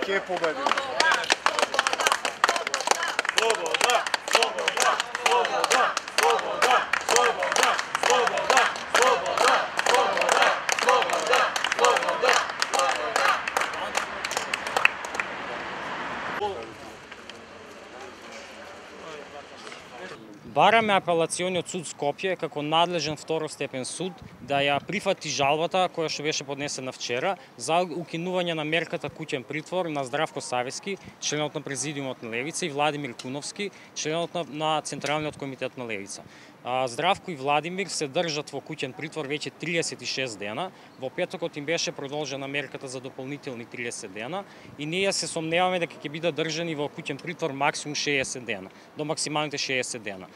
ќе победи. Бараме апелациониот суд Скопје како надлежен второстепен суд да ја прифати жалбата која што беше поднесена вчера за укинување на мерката куќен притвор на Здравко Савески, членот на президиумот на Левица, и Владимир Куновски, членот на Централниот комитет на Левица. Здравко и Владимир се држат во куќен притвор веќе 36 дена. Во петокот им беше продолжена мерката за дополнителни 30 дена и ние се сомневаме дека ќе бидат држани во куќен притвор максимум 60 дена, до максималните 60 дена.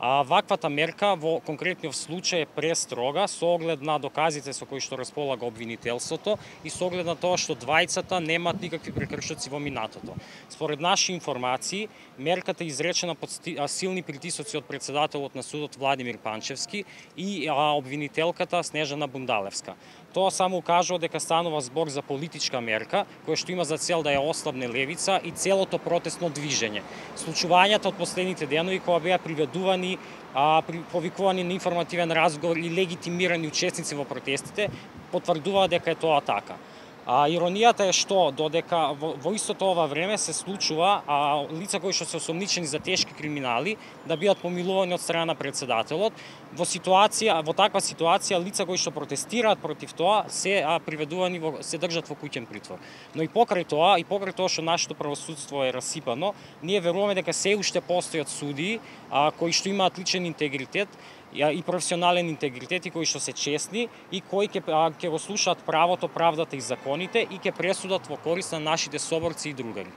Ваквата мерка во конкретниот случај е престрога со оглед на доказите со кои што располага обвинителството и со оглед на тоа што двајцата немаат никакви прекршоци во минатото. Според наши информации, мерката е изречена под силни притисоци од председателот на судот Владимир Панчевски и обвинителката Снежана Бундалевска. Тоа само укажува дека станува збор за политичка мерка, која што има за цел да ја ослабне Левица и целото протестно движење. Случувањата од последните денови кога беа приведувани, повикувани на информативен разговор и легитимирани учесници во протестите, потврдува дека е тоа така. Иронијата е што додека во истото ова време се случува лица кои што се осомничени за тешки криминали да бидат помилувани од страна на председателот. Во таква ситуација лица кои што протестираат против тоа се приведувани се држат во куќен притвор. Но и покрај тоа што нашето правосудство е расипано, ние веруваме дека се уште постојат судии кои што имаат личен интегритет и професионален интегритет и кои што се честни и кои ќе го слушаат правото, правдата и законите и ќе пресудат во корист на нашите соборци и другари.